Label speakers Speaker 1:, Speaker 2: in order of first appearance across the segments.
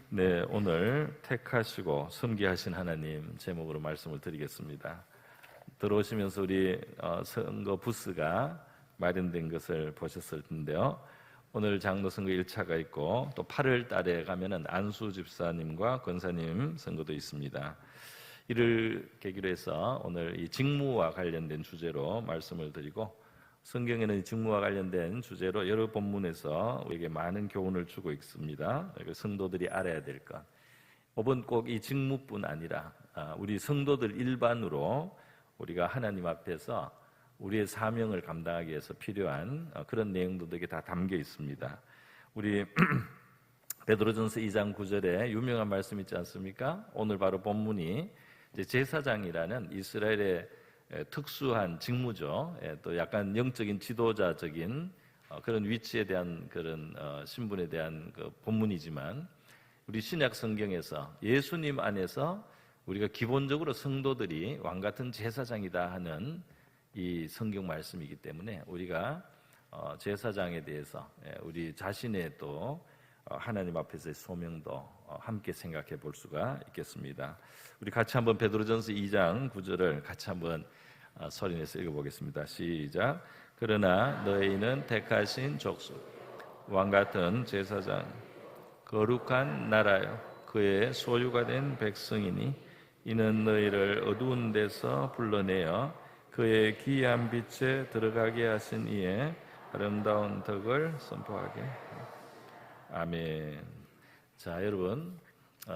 Speaker 1: 네, 오늘 택하시고 섬기하신 하나님 제목으로 말씀을 드리겠습니다. 들어오시면서 우리 선거 부스가 마련된 것을 보셨을 텐데요. 오늘 장로 선거 1차가 있고 또 8월 달에 가면은 안수 집사님과 권사님 선거도 있습니다. 이를 계기로 해서 오늘 이 직무와 관련된 주제로 말씀을 드리고, 성경에는 직무와 관련된 주제로 여러 본문에서 우리에게 많은 교훈을 주고 있습니다. 성도들이 알아야 될 것, 이번 꼭 이 직무뿐 아니라 우리 성도들 일반으로 우리가 하나님 앞에서 우리의 사명을 감당하기 위해서 필요한 그런 내용들이 다 담겨 있습니다. 우리 베드로전서 2장 9절에 유명한 말씀 있지 않습니까? 오늘 바로 본문이 제사장이라는 이스라엘의 특수한 직무죠. 또 약간 영적인 지도자적인 그런 위치에 대한 그런 신분에 대한 그 본문이지만, 우리 신약 성경에서 예수님 안에서 우리가 기본적으로 성도들이 왕 같은 제사장이다 하는 이 성경 말씀이기 때문에 우리가 제사장에 대해서 우리 자신의 또 하나님 앞에서의 소명도 함께 생각해 볼 수가 있겠습니다. 우리 같이 한번 베드로전서 2장 9절을 같이 한번 소리내서 읽어보겠습니다. 시작. 그러나 너희는 택하신 족속, 왕같은 제사장, 거룩한 나라요, 그의 소유가 된 백성이니 이는 너희를 어두운 데서 불러내어 그의 귀한 빛에 들어가게 하신 이의 아름다운 덕을 선포하게. 아멘. 자, 여러분,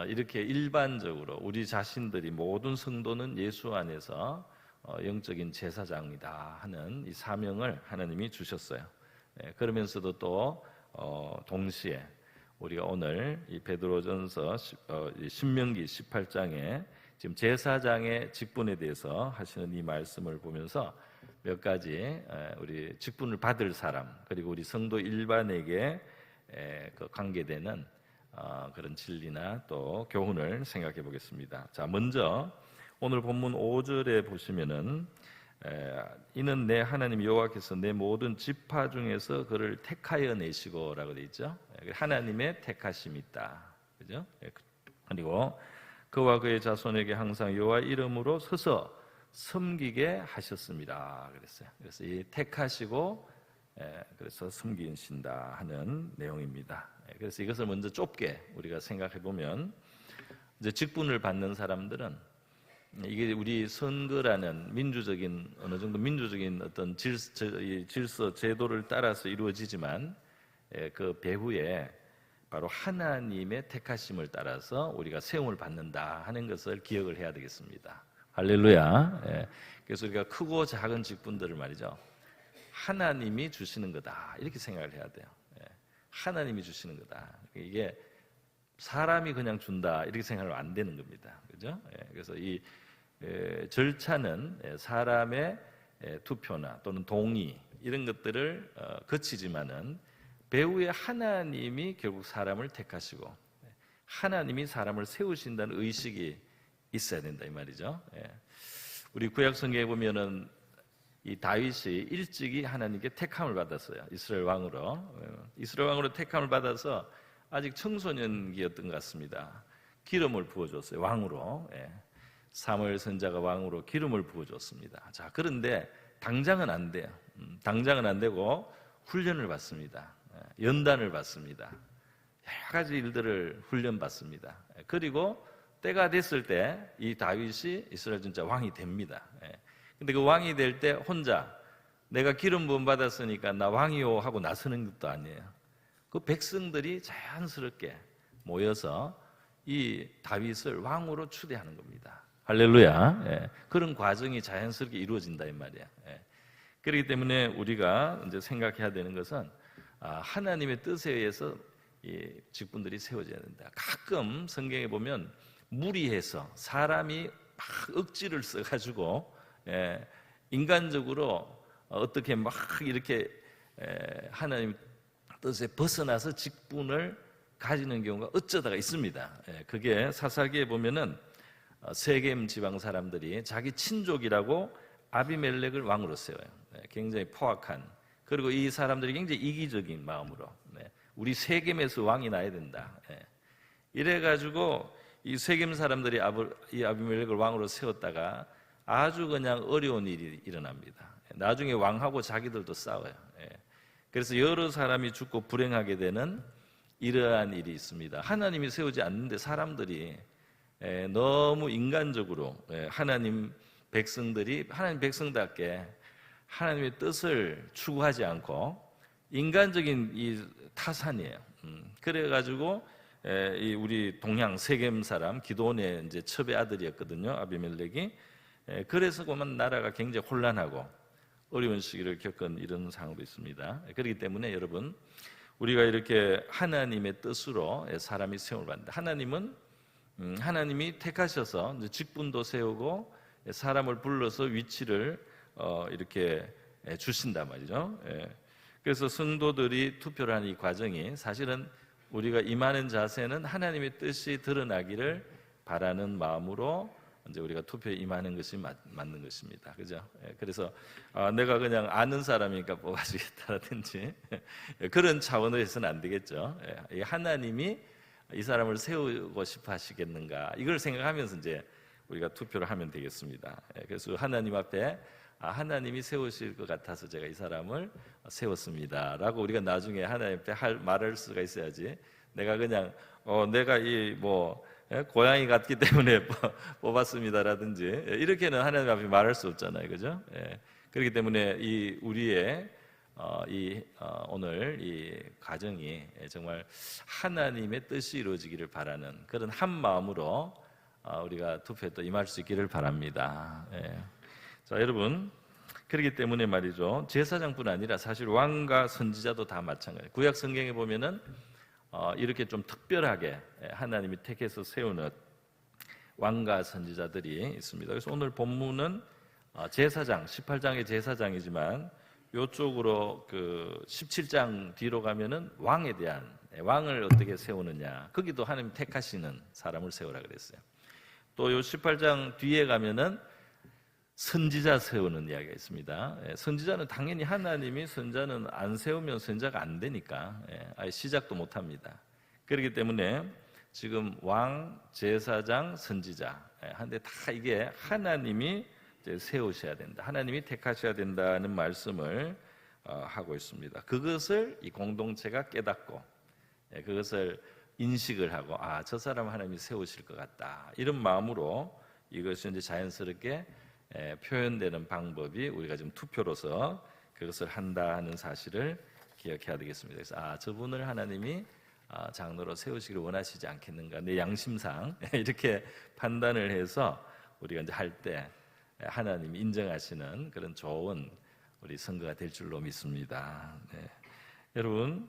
Speaker 1: 이렇게 일반적으로 우리 자신들이 모든 성도는 예수 안에서 영적인 제사장이다 하는 이 사명을 하나님이 주셨어요. 그러면서도 또 동시에 우리가 오늘 이 베드로전서 신명기 18장에 지금 제사장의 직분에 대해서 하시는 이 말씀을 보면서 몇 가지 우리 직분을 받을 사람, 그리고 우리 성도 일반에게 그 관계되는 그런 진리나 또 교훈을 생각해 보겠습니다. 자, 먼저 오늘 본문 5절에 보시면은 이는 내 하나님 여호와께서 내 모든 지파 중에서 그를 택하여 내시고라고 되어 있죠. 하나님의 택하심이 있다, 그죠? 그리고 그와 그의 자손에게 항상 여호와 이름으로 서서 섬기게 하셨습니다. 그랬어요. 그래서 이 택하시고 그래서 섬기신다 하는 내용입니다. 그래서 이것을 먼저 좁게 우리가 생각해 보면, 이제 직분을 받는 사람들은 이게 우리 선거라는 민주적인 어느 정도 민주적인 어떤 질서 제도를 따라서 이루어지지만 그 배후에 바로 하나님의 택하심을 따라서 우리가 세움을 받는다 하는 것을 기억을 해야 되겠습니다. 할렐루야. 그래서 우리가 크고 작은 직분들을 말이죠, 하나님이 주시는 거다 이렇게 생각을 해야 돼요. 하나님이 주시는 거다. 이게 사람이 그냥 준다 이렇게 생각하면 안 되는 겁니다. 그죠? 그래서 이 절차는 사람의 투표나 또는 동의 이런 것들을 거치지만은 배후에 하나님이 결국 사람을 택하시고 하나님이 사람을 세우신다는 의식이 있어야 된다 이 말이죠. 우리 구약 성경에 보면은 이 다윗이 일찍이 하나님께 택함을 받았어요. 이스라엘 왕으로 택함을 받아서 아직 청소년기였던 것 같습니다. 기름을 부어줬어요. 왕으로. 사무엘 선지자가 왕으로 기름을 부어줬습니다. 자, 그런데 당장은 안 돼요. 당장은 안 되고 훈련을 받습니다. 연단을 받습니다. 여러 가지 일들을 훈련받습니다. 그리고 때가 됐을 때 이 다윗이 이스라엘 진짜 왕이 됩니다. 근데 그 왕이 될 때 혼자 내가 기름 부음 받았으니까 나 왕이요 하고 나서는 것도 아니에요. 그 백성들이 자연스럽게 모여서 이 다윗을 왕으로 추대하는 겁니다. 할렐루야. 그런 과정이 자연스럽게 이루어진다 이 말이에요. 그렇기 때문에 우리가 이제 생각해야 되는 것은 하나님의 뜻에 의해서 이 직분들이 세워져야 된다. 가끔 성경에 보면 무리해서 사람이 막 억지를 써가지고 인간적으로 어떻게 막 이렇게 하나님 뜻에 벗어나서 직분을 가지는 경우가 어쩌다가 있습니다. 그게 사사기에 보면은 세겜 지방 사람들이 자기 친족이라고 아비멜렉을 왕으로 세워요. 굉장히 포악한, 그리고 이 사람들이 굉장히 이기적인 마음으로 우리 세겜에서 왕이 나야 된다. 이래가지고 이 세겜 사람들이 이 아비멜렉을 왕으로 세웠다가 아주 그냥 어려운 일이 일어납니다. 나중에 왕하고 자기들도 싸워요. 그래서 여러 사람이 죽고 불행하게 되는 이러한 일이 있습니다. 하나님이 세우지 않는데 사람들이 너무 인간적으로 하나님 백성들이 하나님 백성답게 하나님의 뜻을 추구하지 않고 인간적인 이 타산이에요. 그래가지고 이 우리 동양 세겜 사람 기드온의 이제 첩의 아들이었거든요. 아비멜렉이. 그래서 그만 나라가 굉장히 혼란하고 어려운 시기를 겪은 이런 상황도 있습니다. 그렇기 때문에 여러분 우리가 이렇게 하나님의 뜻으로 사람이 세움을 받는다. 하나님은 하나님이 택하셔서 직분도 세우고 사람을 불러서 위치를 이렇게 주신단 말이죠. 그래서 성도들이 투표를 하는 이 과정이 사실은 우리가 임하는 자세는 하나님의 뜻이 드러나기를 바라는 마음으로 이제 우리가 투표에 임하는 것이 맞는 것입니다. 그죠? 그래서 내가 그냥 아는 사람이니까 뽑아주겠다라든지 그런 차원으로 해서는 안 되겠죠. 하나님이 이 사람을 세우고 싶어 하시겠는가 이걸 생각하면서 이제 우리가 투표를 하면 되겠습니다. 그래서 하나님 앞에 하나님이 세우실 것 같아서 제가 이 사람을 세웠습니다 라고 우리가 나중에 하나님 앞에 말할 수가 있어야지 내가 그냥 내가 고양이 같기 때문에 뽑았습니다라든지 이렇게는 하나님 앞에 말할 수 없잖아요. 그죠? 그렇기 때문에 이 우리의 오늘 이 과정이 정말 하나님의 뜻이 이루어지기를 바라는 그런 한 마음으로 우리가 투표에 또 임할 수 있기를 바랍니다. 자, 여러분 그렇기 때문에 말이죠. 제사장뿐 아니라 사실 왕과 선지자도 다 마찬가지예요. 구약 성경에 보면은 이렇게 좀 특별하게 하나님이 택해서 세우는 왕과 선지자들이 있습니다. 그래서 오늘 본문은 제사장 18장의 제사장이지만 이쪽으로 그 17장 뒤로 가면은 왕에 대한 왕을 어떻게 세우느냐 거기도 하나님 택하시는 사람을 세우라 그랬어요. 또 요 18장 뒤에 가면은 선지자 세우는 이야기가 있습니다. 선지자는 당연히 하나님이 선지자는 안 세우면 선지자가 안 되니까 아예 시작도 못 합니다. 그렇기 때문에 지금 왕, 제사장, 선지자 한데 다 이게 하나님이 세우셔야 된다. 하나님이 택하셔야 된다는 말씀을 하고 있습니다. 그것을 이 공동체가 깨닫고 그것을 인식을 하고 저 사람 하나님이 세우실 것 같다. 이런 마음으로 이것이 이제 자연스럽게 표현되는 방법이 우리가 지금 투표로서 그것을 한다 하는 사실을 기억해야 되겠습니다. 그래서 저분을 하나님이 장로로 세우시기를 원하시지 않겠는가 내 양심상 이렇게 판단을 해서 우리가 이제 할 때 하나님이 인정하시는 그런 좋은 우리 선거가 될 줄로 믿습니다. 여러분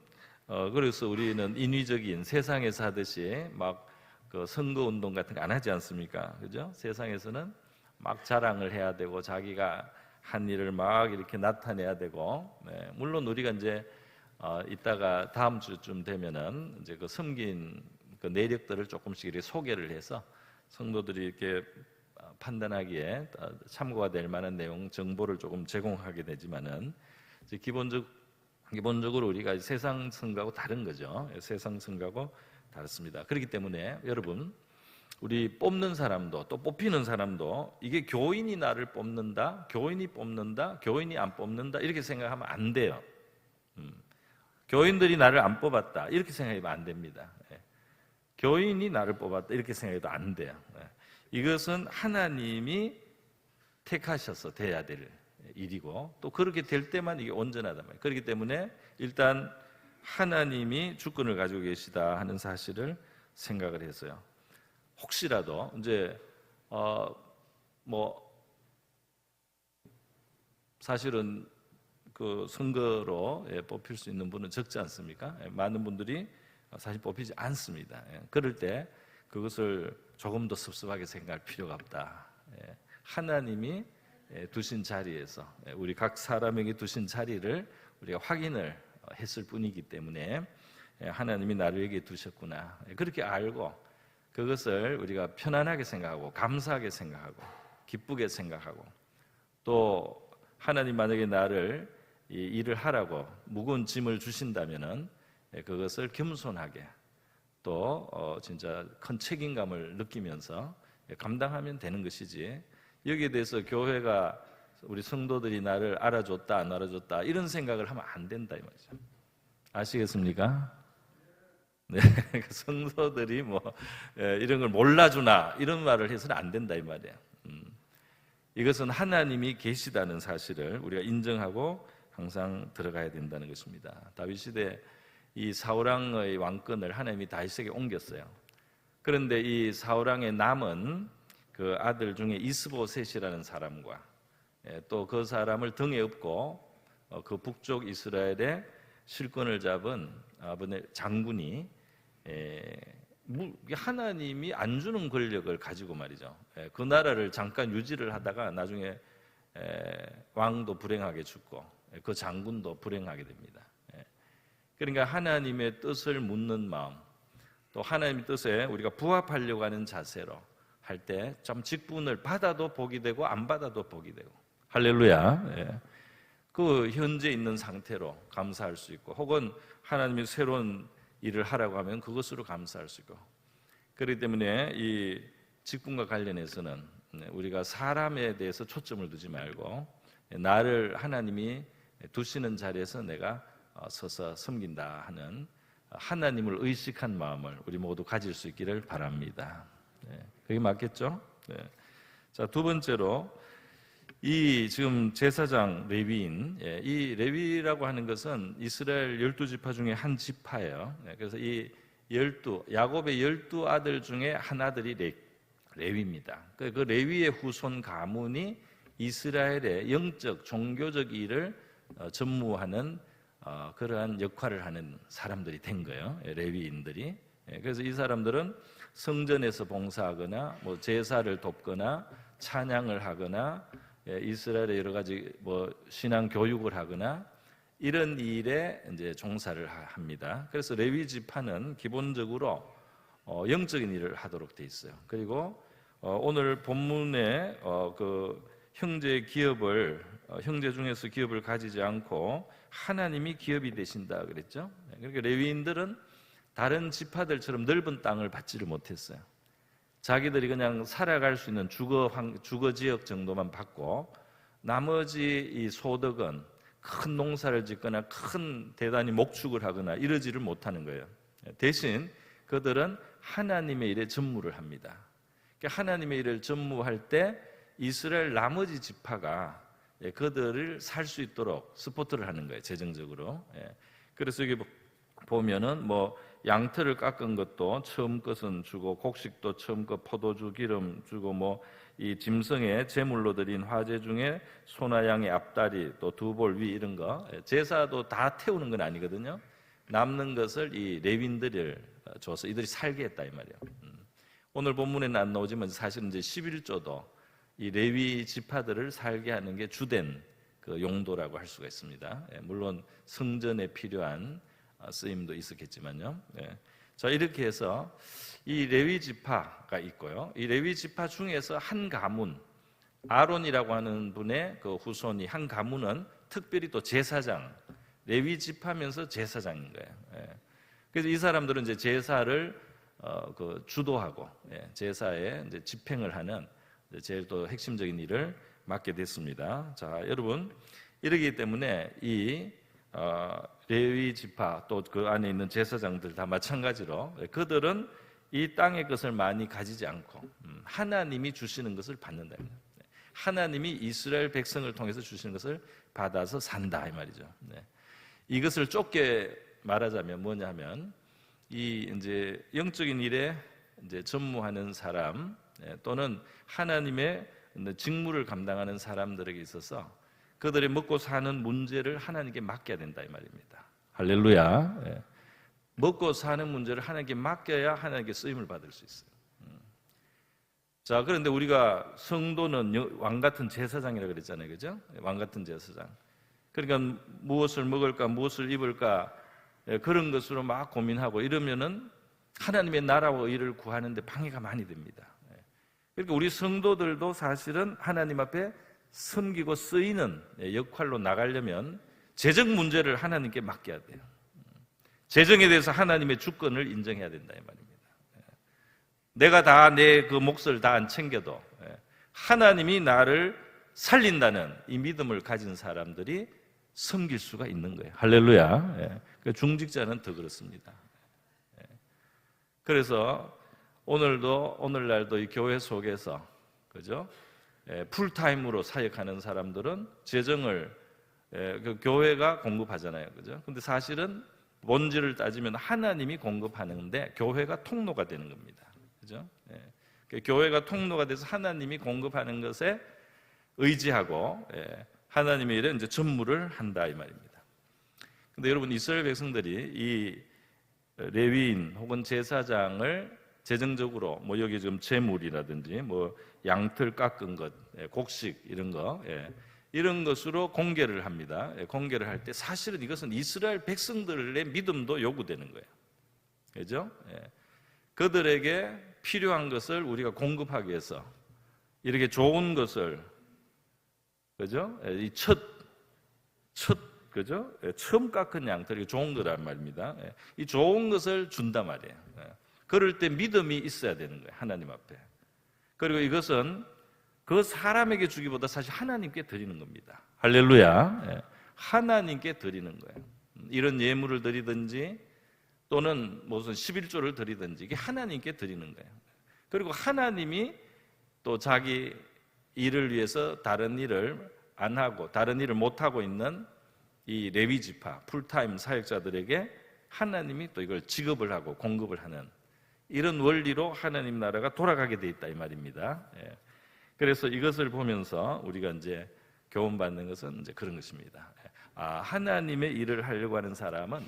Speaker 1: 그래서 우리는 인위적인 세상에서 하듯이 막 그 선거 운동 같은 거 안 하지 않습니까? 그죠? 세상에서는 막 자랑을 해야 되고 자기가 한 일을 막 이렇게 나타내야 되고 물론 우리가 이제 이따가 다음 주쯤 되면은 이제 그 섬긴 그 내력들을 조금씩 이렇게 소개를 해서 성도들이 이렇게 판단하기에 참고가 될 만한 내용 정보를 조금 제공하게 되지만은 이제 기본적으로 우리가 세상 선거하고 다른 거죠. 세상 선거하고 다릅니다. 그렇기 때문에 여러분 우리 뽑는 사람도 또 뽑히는 사람도 이게 교인이 나를 뽑는다, 교인이 뽑는다, 교인이 안 뽑는다 이렇게 생각하면 안 돼요. 교인들이 나를 안 뽑았다 이렇게 생각하면 안 됩니다. 교인이 나를 뽑았다 이렇게 생각해도 안 돼요. 이것은 하나님이 택하셔서 돼야 될 일이고 또 그렇게 될 때만 이게 온전하단 말이에요. 그렇기 때문에 일단 하나님이 주권을 가지고 계시다 하는 사실을 생각을 해서요. 혹시라도 이제 사실은 그 선거로 뽑힐 수 있는 분은 적지 않습니까? 많은 분들이 사실 뽑히지 않습니다. 그럴 때 그것을 조금 더 섭섭하게 생각할 필요가 없다. 하나님이 두신 자리에서 우리 각 사람에게 두신 자리를 우리가 확인을 했을 뿐이기 때문에 하나님이 나를 여기에 두셨구나. 그렇게 알고 그것을 우리가 편안하게 생각하고 감사하게 생각하고 기쁘게 생각하고 또 하나님 만약에 나를 이 일을 하라고 무거운 짐을 주신다면은 그것을 겸손하게 또 진짜 큰 책임감을 느끼면서 감당하면 되는 것이지, 여기에 대해서 교회가 우리 성도들이 나를 알아줬다 안 알아줬다 이런 생각을 하면 안 된다 이 말이죠. 아시겠습니까? 네, 성도들이 이런 걸 몰라주나 이런 말을 해서는 안 된다 이 말이에요. 이것은 하나님이 계시다는 사실을 우리가 인정하고 항상 들어가야 된다는 것입니다. 다윗 시대 이 사울왕의 왕권을 하나님이 다윗에게 옮겼어요. 그런데 이 사울왕의 남은 그 아들 중에 이스보셋이라는 사람과 또 그 사람을 등에 업고 그 북쪽 이스라엘의 실권을 잡은 아버지 장군이 하나님이 안 주는 권력을 가지고 말이죠. 그 나라를 잠깐 유지를 하다가 나중에 왕도 불행하게 죽고 그 장군도 불행하게 됩니다. 그러니까 하나님의 뜻을 묻는 마음, 또 하나님의 뜻에 우리가 부합하려고 하는 자세로 할 때 좀 직분을 받아도 복이 되고 안 받아도 복이 되고, 할렐루야. 그 현재 있는 상태로 감사할 수 있고, 혹은 하나님이 새로운 일을 하라고 하면 그것으로 감사할 수 있고. 그렇기 때문에 이 직분과 관련해서는 우리가 사람에 대해서 초점을 두지 말고 나를 하나님이 두시는 자리에서 내가 서서 섬긴다 하는 하나님을 의식한 마음을 우리 모두 가질 수 있기를 바랍니다. 그게 맞겠죠? 자, 두 번째로 이 지금 제사장 레위인, 이 레위라고 하는 것은 이스라엘 12지파 중에 한 지파예요. 그래서 이 야곱의 12아들 중에 한 아들이 레위입니다. 그 레위의 후손 가문이 이스라엘의 영적 종교적 일을 전무하는 그러한 역할을 하는 사람들이 된 거예요. 레위인들이. 그래서 이 사람들은 성전에서 봉사하거나 제사를 돕거나 찬양을 하거나 이스라엘의 여러 가지 신앙 교육을 하거나 이런 일에 이제 종사를 합니다. 그래서 레위 지파는 기본적으로 영적인 일을 하도록 돼 있어요. 그리고 오늘 본문에 그 형제 중에서 기업을 가지지 않고 하나님이 기업이 되신다 그랬죠. 그러니까 레위인들은 다른 지파들처럼 넓은 땅을 받지를 못했어요. 자기들이 그냥 살아갈 수 있는 주거 지역 정도만 받고 나머지 이 소득은 큰 농사를 짓거나 큰 대단히 목축을 하거나 이러지를 못하는 거예요. 대신 그들은 하나님의 일에 전무를 합니다. 그러니까 하나님의 일을 전무할 때 이스라엘 나머지 지파가 그들을 살 수 있도록 서포트를 하는 거예요, 재정적으로. 그래서 여기 보면은 양털을 깎은 것도 처음 것은 주고, 곡식도 처음 것, 포도주 기름 주고, 이 짐승의 제물로 드린 화제 중에 소나 양의 앞다리, 또 두 볼 위 이런 거, 제사도 다 태우는 건 아니거든요. 남는 것을 이 레위인들을 줘서 이들이 살게 했다 이 말이에요. 오늘 본문에는 안 나오지만 사실은 이제 11조도 이 레위 지파들을 살게 하는 게 주된 그 용도라고 할 수가 있습니다. 물론 성전에 필요한 쓰임도 있었겠지만요. 자, 이렇게 해서 이 레위 지파가 있고요. 이 레위 지파 중에서 한 가문, 아론이라고 하는 분의 그 후손이 한 가문은 특별히 또 제사장, 레위 지파면서 제사장인 거예요. 그래서 이 사람들은 이제 제사를 주도하고 제사에 이제 집행을 하는 제일 또 핵심적인 일을 맡게 됐습니다. 자, 여러분, 이러기 때문에 이 레위 지파 또 그 안에 있는 제사장들 다 마찬가지로 그들은 이 땅의 것을 많이 가지지 않고 하나님이 주시는 것을 받는다. 하나님이 이스라엘 백성을 통해서 주시는 것을 받아서 산다 이 말이죠. 이것을 좁게 말하자면 뭐냐면 이 이제 영적인 일에 이제 전무하는 사람 또는 하나님의 직무를 감당하는 사람들에게 있어서 그들의 먹고 사는 문제를 하나님께 맡겨야 된다 이 말입니다. 할렐루야. 먹고 사는 문제를 하나님께 맡겨야 하나님께 쓰임을 받을 수 있어요. 자, 그런데 우리가 성도는 왕 같은 제사장이라고 그랬잖아요, 그죠? 왕 같은 제사장. 그러니까 무엇을 먹을까, 무엇을 입을까 그런 것으로 막 고민하고 이러면은 하나님의 나라와 의를 구하는데 방해가 많이 됩니다. 그러니까 우리 성도들도 사실은 하나님 앞에 섬기고 쓰이는 역할로 나가려면 재정 문제를 하나님께 맡겨야 돼요. 재정에 대해서 하나님의 주권을 인정해야 된다 이 말입니다. 내가 다 내 그 몫을 다 안 챙겨도 하나님이 나를 살린다는 이 믿음을 가진 사람들이 섬길 수가 있는 거예요. 할렐루야. 중직자는 더 그렇습니다. 그래서 오늘날도 이 교회 속에서 그죠? 풀타임으로 사역하는 사람들은 재정을 그 교회가 공급하잖아요. 그죠? 근데 사실은 본질을 따지면 하나님이 공급하는데 교회가 통로가 되는 겁니다. 그죠? 교회가 통로가 돼서 하나님이 공급하는 것에 의지하고 하나님의 일에 이제 전무를 한다 이 말입니다. 근데 여러분 이스라엘 백성들이 이 레위인 혹은 제사장을 재정적으로 뭐 여기 지금 제물이라든지 뭐 양털 깎은 것, 곡식 이런 거 이런 것으로 공개를 합니다. 공개를 할 때 사실은 이것은 이스라엘 백성들의 믿음도 요구되는 거예요. 그죠? 그들에게 필요한 것을 우리가 공급하기 위해서 이렇게 좋은 것을 그죠? 이 첫 그죠? 처음 깎은 양털이 좋은 거란 말입니다. 이 좋은 것을 준단 말이에요. 그럴 때 믿음이 있어야 되는 거예요. 하나님 앞에. 그리고 이것은 그 사람에게 주기보다 사실 하나님께 드리는 겁니다. 할렐루야. 하나님께 드리는 거예요. 이런 예물을 드리든지 또는 무슨 11조를 드리든지 이게 하나님께 드리는 거예요. 그리고 하나님이 또 자기 일을 위해서 다른 일을 안 하고 다른 일을 못 하고 있는 이 레위 지파 풀타임 사역자들에게 하나님이 또 이걸 지급을 하고 공급을 하는 이런 원리로 하나님 나라가 돌아가게 돼 있다 이 말입니다. 그래서 이것을 보면서 우리가 이제 교훈받는 것은 이제 그런 것입니다. 하나님의 일을 하려고 하는 사람은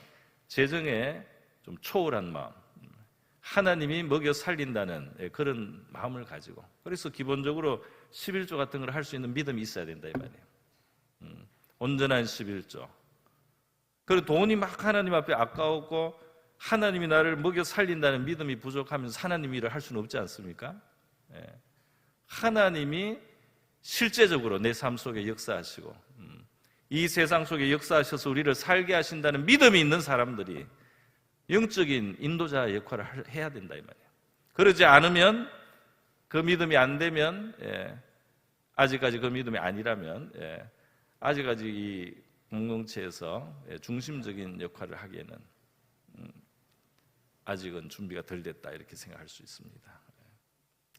Speaker 1: 재정에 좀 초월한 마음, 하나님이 먹여 살린다는 그런 마음을 가지고 그래서 기본적으로 11조 같은 걸 할 수 있는 믿음이 있어야 된다 이 말이에요. 온전한 11조. 그리고 돈이 막 하나님 앞에 아까웠고 하나님이 나를 먹여 살린다는 믿음이 부족하면서 하나님 일을 할 수는 없지 않습니까? 하나님이 실제적으로 내 삶 속에 역사하시고 이 세상 속에 역사하셔서 우리를 살게 하신다는 믿음이 있는 사람들이 영적인 인도자 역할을 해야 된다 이 말이에요. 그러지 않으면 그 믿음이 안 되면 아직까지 그 믿음이 아니라면 아직까지 이 공동체에서 중심적인 역할을 하기에는 아직은 준비가 덜 됐다 이렇게 생각할 수 있습니다.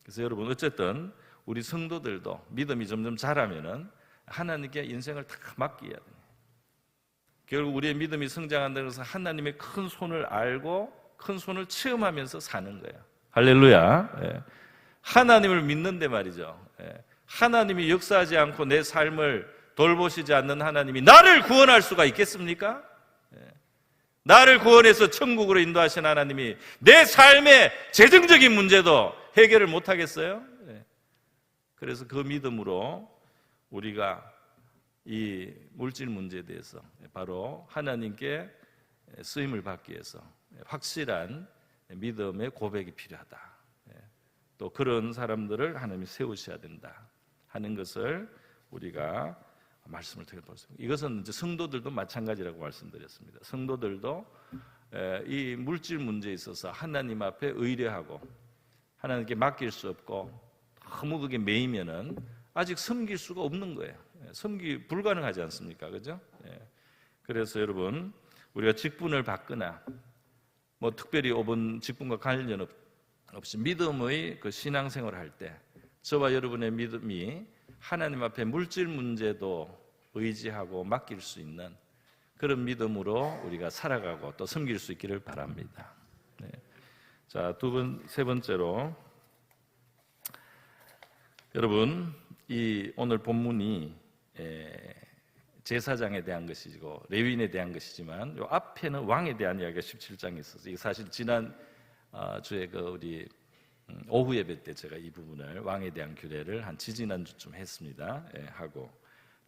Speaker 1: 그래서 여러분 어쨌든 우리 성도들도 믿음이 점점 자라면은 하나님께 인생을 다 맡겨야 돼요. 결국 우리의 믿음이 성장한다고 해서 하나님의 큰 손을 알고 큰 손을 체험하면서 사는 거예요. 할렐루야. 하나님을 믿는데 말이죠. 하나님이 역사하지 않고 내 삶을 돌보시지 않는 하나님이 나를 구원할 수가 있겠습니까? 나를 구원해서 천국으로 인도하신 하나님이 내 삶의 재정적인 문제도 해결을 못하겠어요? 그래서 그 믿음으로 우리가 이 물질 문제에 대해서 바로 하나님께 쓰임을 받기 위해서 확실한 믿음의 고백이 필요하다. 또 그런 사람들을 하나님이 세우셔야 된다 하는 것을 우리가 말씀을 드려보겠습니다. 이것은 이제 성도들도 마찬가지라고 말씀드렸습니다. 성도들도 이 물질 문제에 있어서 하나님 앞에 의뢰하고 하나님께 맡길 수 없고 너무 그게 매이면은 아직 섬길 수가 없는 거예요. 섬기 불가능하지 않습니까? 그죠? 그래서 여러분 우리가 직분을 받거나 뭐 특별히 직분과 관련 없이 믿음의 그 신앙생활을 할 때 저와 여러분의 믿음이 하나님 앞에 물질 문제도 의지하고 맡길 수 있는 그런 믿음으로 우리가 살아가고 또 섬길 수 있기를 바랍니다. 자, 세 번째로 여러분 이 오늘 본문이 제사장에 대한 것이고 레위인에 대한 것이지만 요 앞에는 왕에 대한 이야기가 17장에 있어서 이게 사실 지난 주에 우리 오후 예배 때 제가 이 부분을 왕에 대한 규례를 한 지지난주쯤 했습니다. 하고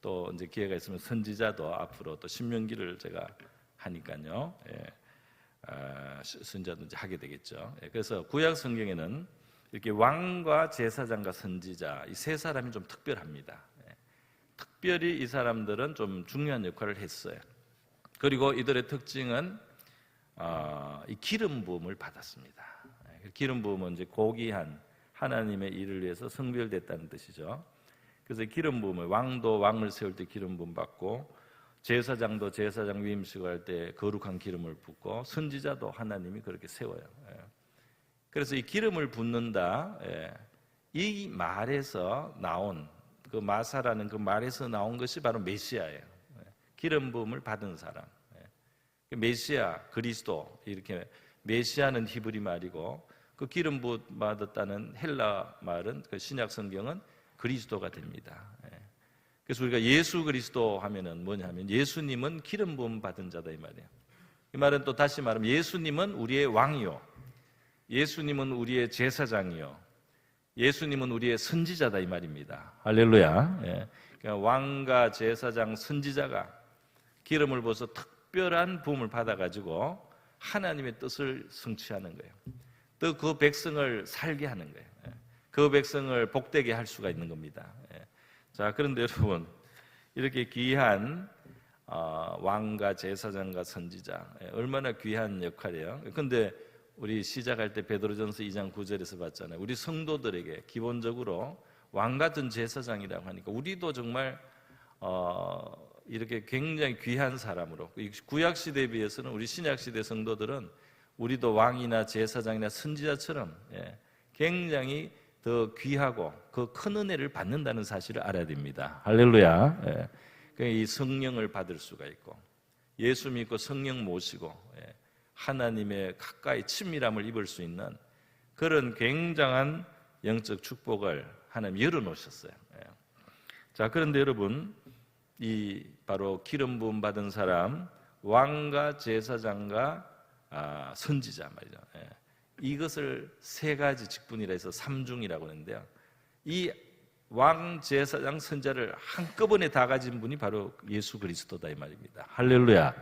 Speaker 1: 또 이제 기회가 있으면 선지자도 앞으로 또 신명기를 제가 하니까요. 선지자도 이제 하게 되겠죠. 그래서 구약 성경에는 이렇게 왕과 제사장과 선지자 이 세 사람이 좀 특별합니다. 특별히 이 사람들은 좀 중요한 역할을 했어요. 그리고 이들의 특징은 이 기름 부음을 받았습니다. 기름 부음은 이제 고귀한 하나님의 일을 위해서 성별됐다는 뜻이죠. 그래서 기름 부음을, 왕도 왕을 세울 때 기름 부음 받고, 제사장도 제사장 위임식을 할 때 거룩한 기름을 붓고, 선지자도 하나님이 그렇게 세워요. 그래서 이 기름을 붓는다, 이 말에서 나온, 그 마사라는 그 말에서 나온 것이 바로 메시아예요. 기름 부음을 받은 사람, 메시아, 그리스도, 이렇게 메시아는 히브리 말이고, 그 기름 부음 받았다는 헬라 말은, 그 신약 성경은 그리스도가 됩니다. 그래서 우리가 예수 그리스도 하면은 뭐냐면, 예수님은 기름 부음 받은 자다 이 말이에요. 이 말은 또 다시 말하면 예수님은 우리의 왕이요, 예수님은 우리의 제사장이요, 예수님은 우리의 선지자다 이 말입니다. 할렐루야. 그러니까 왕과 제사장, 선지자가 기름을 부어서 특별한 부음을 받아가지고 하나님의 뜻을 성취하는 거예요. 또 그 백성을 살게 하는 거예요. 그 백성을 복되게 할 수가 있는 겁니다. 자, 그런데 여러분, 이렇게 귀한 왕과 제사장과 선지자, 얼마나 귀한 역할이에요. 그런데 우리 시작할 때 베드로전서 2장 9절에서 봤잖아요. 우리 성도들에게 기본적으로 왕 같은 제사장이라고 하니까 우리도 정말 이렇게 굉장히 귀한 사람으로, 구약 시대에 비해서는 우리 신약 시대 성도들은 우리도 왕이나 제사장이나 선지자처럼 굉장히 더 귀하고 그 큰 은혜를 받는다는 사실을 알아야 됩니다. 할렐루야. 이 성령을 받을 수가 있고, 예수 믿고 성령 모시고 하나님의 가까이 친밀함을 입을 수 있는 그런 굉장한 영적 축복을 하나님 열어놓으셨어요. 자, 그런데 여러분, 이 바로 기름 부음 받은 사람, 왕과 제사장과 선지자 말이죠. 이것을 세 가지 직분이라 해서 삼중이라고 하는데요. 이 왕, 제사장, 선지자를 한꺼번에 다 가진 분이 바로 예수 그리스도다 이 말입니다. 할렐루야.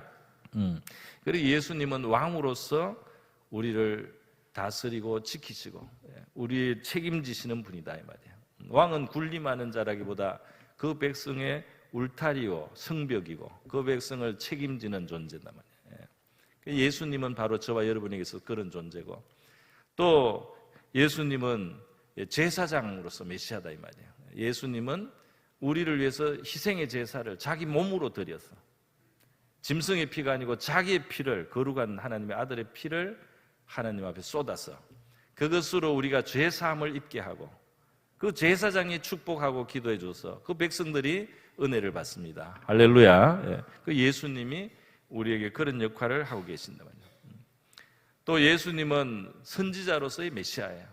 Speaker 1: 그리고 예수님은 왕으로서 우리를 다스리고 지키시고 우리 책임지시는 분이다 이 말이에요. 왕은 군림하는 자라기보다 그 백성의 울타리요 성벽이고 그 백성을 책임지는 존재다 말이에요. 예수님은 바로 저와 여러분에게서 그런 존재고, 또 예수님은 제사장으로서 메시아다 이 말이에요. 예수님은 우리를 위해서 희생의 제사를 자기 몸으로 드려서, 짐승의 피가 아니고 자기의 피를, 거룩한 하나님의 아들의 피를 하나님 앞에 쏟아서 그것으로 우리가 죄 사함을 입게 하고, 그 제사장이 축복하고 기도해 줘서 그 백성들이 은혜를 받습니다. 할렐루야. 그 예수님이 우리에게 그런 역할을 하고 계신다 말이에요. 또 예수님은 선지자로서의 메시아예요.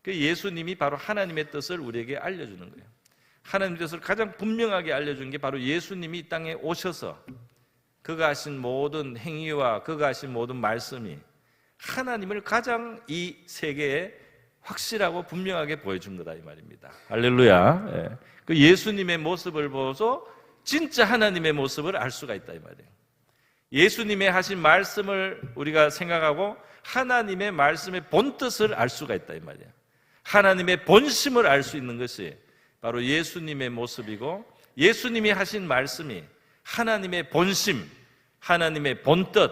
Speaker 1: 그 예수님이 바로 하나님의 뜻을 우리에게 알려주는 거예요. 하나님의 뜻을 가장 분명하게 알려준 게 바로 예수님이 이 땅에 오셔서 그가 하신 모든 행위와 그가 하신 모든 말씀이 하나님을 가장 이 세계에 확실하고 분명하게 보여준 거다 이 말입니다. 할렐루야. 그 예수님의 모습을 보고서 진짜 하나님의 모습을 알 수가 있다 이 말이에요. 예수님의 하신 말씀을 우리가 생각하고 하나님의 말씀의 본뜻을 알 수가 있다 이 말이에요. 하나님의 본심을 알 수 있는 것이 바로 예수님의 모습이고, 예수님이 하신 말씀이 하나님의 본심, 하나님의 본뜻,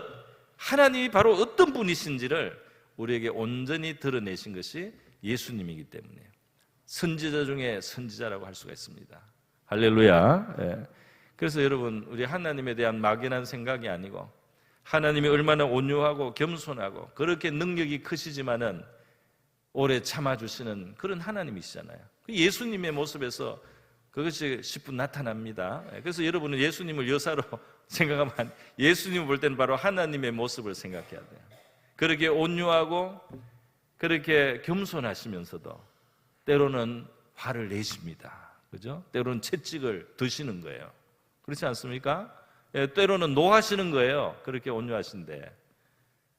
Speaker 1: 하나님이 바로 어떤 분이신지를 우리에게 온전히 드러내신 것이 예수님이기 때문에 선지자 중에 선지자라고 할 수가 있습니다. 할렐루야. 그래서 여러분, 우리 하나님에 대한 막연한 생각이 아니고, 하나님이 얼마나 온유하고 겸손하고 그렇게 능력이 크시지만은 오래 참아주시는 그런 하나님이시잖아요. 예수님의 모습에서 그것이 10분 나타납니다. 그래서 여러분은 예수님을 여사로 생각하면, 예수님을 볼 때는 바로 하나님의 모습을 생각해야 돼요. 그렇게 온유하고 그렇게 겸손하시면서도 때로는 화를 내십니다. 그죠? 때로는 채찍을 드시는 거예요. 그렇지 않습니까? 때로는 노하시는 거예요. 그렇게 온유하신데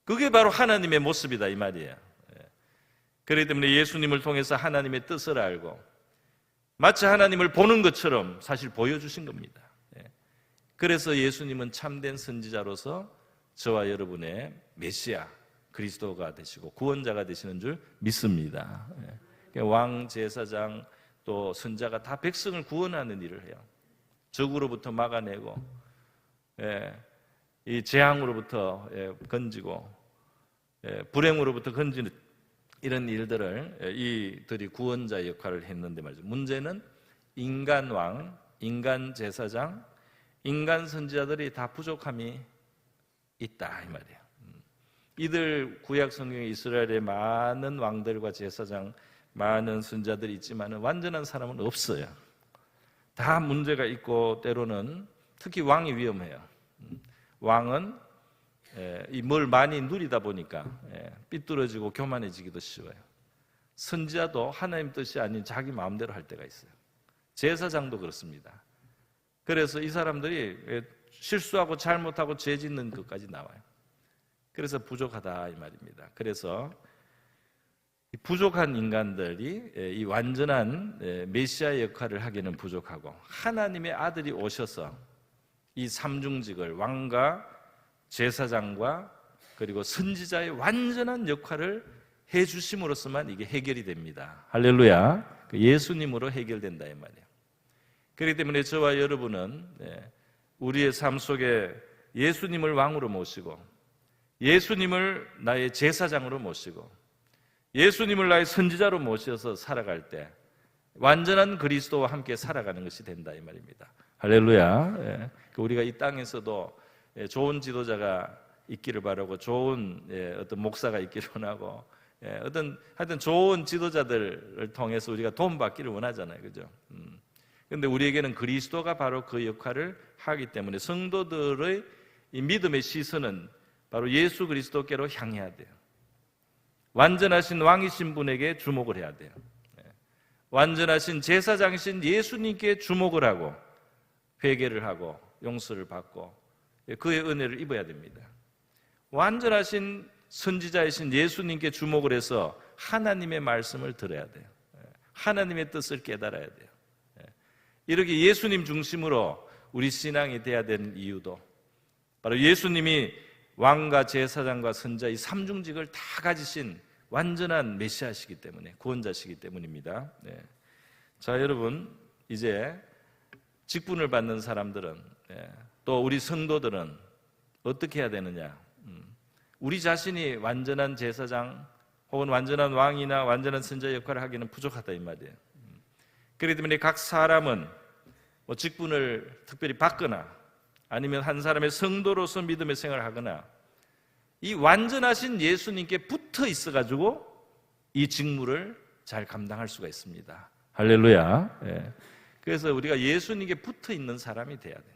Speaker 1: 그게 바로 하나님의 모습이다 이 말이에요. 그렇기 때문에 예수님을 통해서 하나님의 뜻을 알고 마치 하나님을 보는 것처럼 사실 보여주신 겁니다. 그래서 예수님은 참된 선지자로서 저와 여러분의 메시아 그리스도가 되시고 구원자가 되시는 줄 믿습니다. 왕, 제사장 또 선자가 다 백성을 구원하는 일을 해요. 적으로부터 막아내고 이 재앙으로부터 건지고 불행으로부터 건지는 이런 일들을 이들이 구원자 역할을 했는데 말이죠. 문제는 인간 왕, 인간 제사장, 인간 선지자들이 다 부족함이 있다 이 말이에요. 이들 구약 성경에 이스라엘의 많은 왕들과 제사장, 많은 선지자들이 있지만 완전한 사람은 없어요. 다 문제가 있고 때로는 특히 왕이 위험해요. 왕은 뭘 많이 누리다 보니까 삐뚤어지고 교만해지기도 쉬워요. 선지자도 하나님 뜻이 아닌 자기 마음대로 할 때가 있어요. 제사장도 그렇습니다. 그래서 이 사람들이 실수하고 잘못하고 죄 짓는 것까지 나와요. 그래서 부족하다 이 말입니다. 그래서 부족한 인간들이 이 완전한 메시아 역할을 하기는 부족하고 하나님의 아들이 오셔서 이 삼중직을 왕과 제사장과 그리고 선지자의 완전한 역할을 해주심으로써만 이게 해결이 됩니다. 할렐루야. 예수님으로 해결된다 이 말이에요. 그렇기 때문에 저와 여러분은 우리의 삶 속에 예수님을 왕으로 모시고 예수님을 나의 제사장으로 모시고 예수님을 나의 선지자로 모셔서 살아갈 때 완전한 그리스도와 함께 살아가는 것이 된다 이 말입니다. 할렐루야. 우리가 이 땅에서도 좋은 지도자가 있기를 바라고 좋은 어떤 목사가 있기를 원하고 하여튼 좋은 지도자들을 통해서 우리가 도움받기를 원하잖아요. 그죠? 그런데 우리에게는 그리스도가 바로 그 역할을 하기 때문에 성도들의 이 믿음의 시선은 바로 예수 그리스도께로 향해야 돼요. 완전하신 왕이신 분에게 주목을 해야 돼요. 완전하신 제사장이신 예수님께 주목을 하고 회개를 하고 용서를 받고 그의 은혜를 입어야 됩니다. 완전하신 선지자이신 예수님께 주목을 해서 하나님의 말씀을 들어야 돼요. 하나님의 뜻을 깨달아야 돼요. 이렇게 예수님 중심으로 우리 신앙이 돼야 되는 이유도 바로 예수님이 왕과 제사장과 선자 이 삼중직을 다 가지신 완전한 메시아시기 때문에 구원자시기 때문입니다. 자, 여러분 이제 직분을 받는 사람들은 또 우리 성도들은 어떻게 해야 되느냐? 우리 자신이 완전한 제사장 혹은 완전한 왕이나 완전한 선자 역할을 하기는 부족하다 이 말이에요. 그렇기 때문에 각 사람은 직분을 특별히 받거나 아니면 한 사람의 성도로서 믿음의 생활을 하거나 이 완전하신 예수님께 붙어 있어가지고 이 직무를 잘 감당할 수가 있습니다. 할렐루야. 그래서 우리가 예수님께 붙어 있는 사람이 돼야 돼요.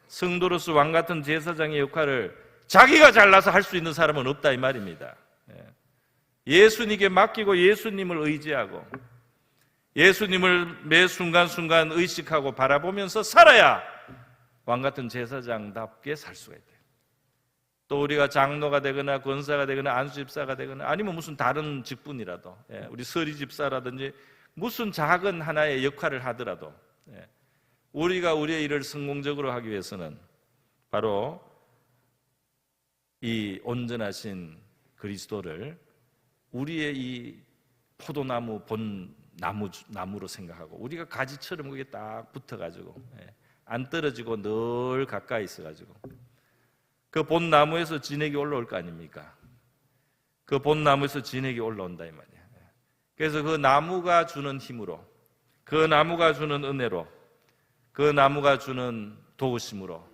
Speaker 1: 성도로서 왕 같은 제사장의 역할을 자기가 잘나서 할 수 있는 사람은 없다 이 말입니다. 예수님께 맡기고 예수님을 의지하고 예수님을 매 순간순간 의식하고 바라보면서 살아야 왕 같은 제사장답게 살 수가 있대요. 또 우리가 장로가 되거나 권사가 되거나 안수집사가 되거나 아니면 무슨 다른 직분이라도 우리 서리집사라든지 무슨 작은 하나의 역할을 하더라도 우리가 우리의 일을 성공적으로 하기 위해서는 바로 이 온전하신 그리스도를 우리의 이 포도나무 본 나무로 생각하고 우리가 가지처럼 그게 딱 붙어가지고 안 떨어지고 늘 가까이 있어가지고 그 본 나무에서 진액이 올라올 거 아닙니까? 그 본 나무에서 진액이 올라온다 이 말이에요. 그래서 그 나무가 주는 힘으로 그 나무가 주는 은혜로 그 나무가 주는 도우심으로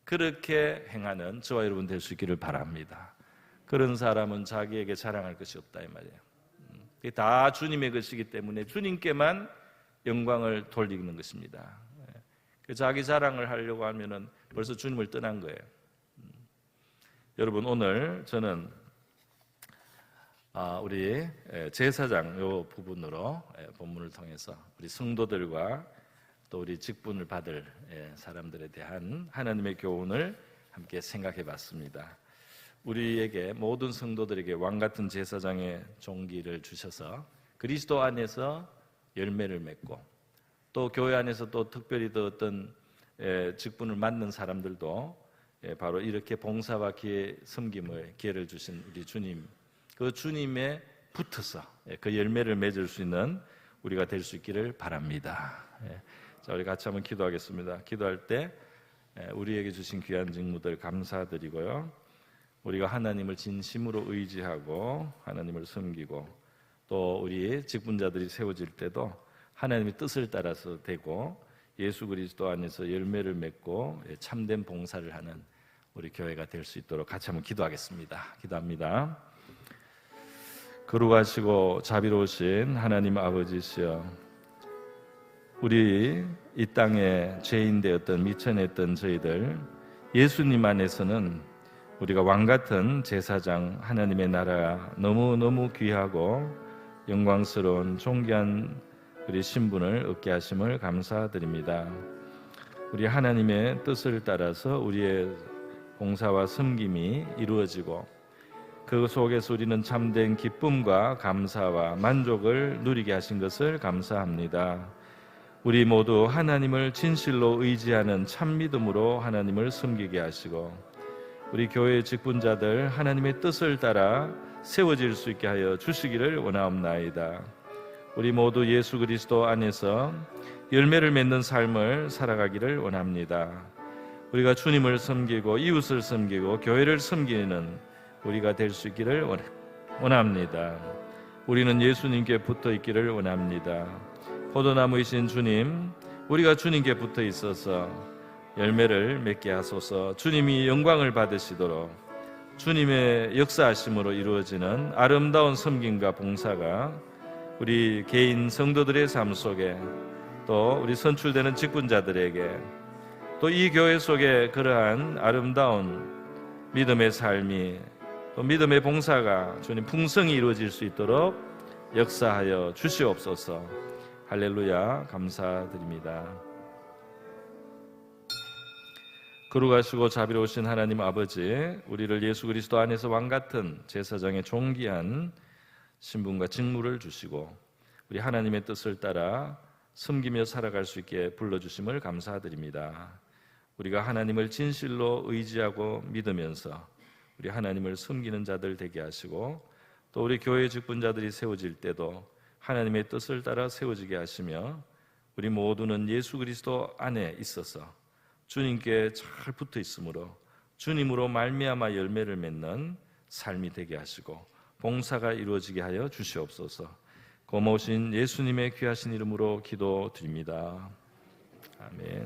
Speaker 1: 그렇게 행하는 저와 여러분 될 수 있기를 바랍니다. 그런 사람은 자기에게 자랑할 것이 없다 이 말이에요. 그게 다 주님의 것이기 때문에 주님께만 영광을 돌리는 것입니다. 자기 자랑을 하려고 하면은 벌써 주님을 떠난 거예요. 여러분 오늘 저는 우리 제사장 요 부분으로 본문을 통해서 우리 성도들과 또 우리 직분을 받을 사람들에 대한 하나님의 교훈을 함께 생각해 봤습니다. 우리에게 모든 성도들에게 왕 같은 제사장의 종기를 주셔서 그리스도 안에서 열매를 맺고 또 교회 안에서 또 특별히 더 어떤 직분을 맡는 사람들도 바로 이렇게 봉사와 기회 섬김을 기회를 주신 우리 주님 그 주님에 붙어서 그 열매를 맺을 수 있는 우리가 될 수 있기를 바랍니다. 자, 우리 같이 한번 기도하겠습니다. 기도할 때 우리에게 주신 귀한 직무들 감사드리고요. 우리가 하나님을 진심으로 의지하고 하나님을 섬기고 또 우리 직분자들이 세워질 때도 하나님의 뜻을 따라서 되고 예수 그리스도 안에서 열매를 맺고 참된 봉사를 하는 우리 교회가 될 수 있도록 같이 한번 기도하겠습니다. 기도합니다. 거룩하시고 자비로우신 하나님 아버지시여, 우리 이 땅에 죄인 되었던 미천했던 저희들 예수님 안에서는 우리가 왕같은 제사장 하나님의 나라 너무너무 귀하고 영광스러운 존귀한 우리 신분을 얻게 하심을 감사드립니다. 우리 하나님의 뜻을 따라서 우리의 봉사와 섬김이 이루어지고 그 속에서 우리는 참된 기쁨과 감사와 만족을 누리게 하신 것을 감사합니다. 우리 모두 하나님을 진실로 의지하는 참 믿음으로 하나님을 섬기게 하시고 우리 교회 직분자들 하나님의 뜻을 따라 세워질 수 있게 하여 주시기를 원하옵나이다. 우리 모두 예수 그리스도 안에서 열매를 맺는 삶을 살아가기를 원합니다. 우리가 주님을 섬기고 이웃을 섬기고 교회를 섬기는 우리가 될 수 있기를 원합니다. 우리는 예수님께 붙어 있기를 원합니다. 포도나무이신 주님, 우리가 주님께 붙어 있어서 열매를 맺게 하소서. 주님이 영광을 받으시도록 주님의 역사하심으로 이루어지는 아름다운 섬김과 봉사가 우리 개인 성도들의 삶 속에 또 우리 선출되는 직분자들에게 또 이 교회 속에 그러한 아름다운 믿음의 삶이 또 믿음의 봉사가 주님 풍성히 이루어질 수 있도록 역사하여 주시옵소서. 할렐루야, 감사드립니다. 거룩하시고 자비로우신 하나님 아버지, 우리를 예수 그리스도 안에서 왕같은 제사장의 존귀한 신분과 직무를 주시고 우리 하나님의 뜻을 따라 섬기며 살아갈 수 있게 불러주심을 감사드립니다. 우리가 하나님을 진실로 의지하고 믿으면서 우리 하나님을 섬기는 자들 되게 하시고 또 우리 교회 직분자들이 세워질 때도 하나님의 뜻을 따라 세워지게 하시며 우리 모두는 예수 그리스도 안에 있어서 주님께 잘 붙어 있으므로 주님으로 말미암아 열매를 맺는 삶이 되게 하시고 봉사가 이루어지게 하여 주시옵소서. 고마우신 예수님의 귀하신 이름으로 기도드립니다. 아멘.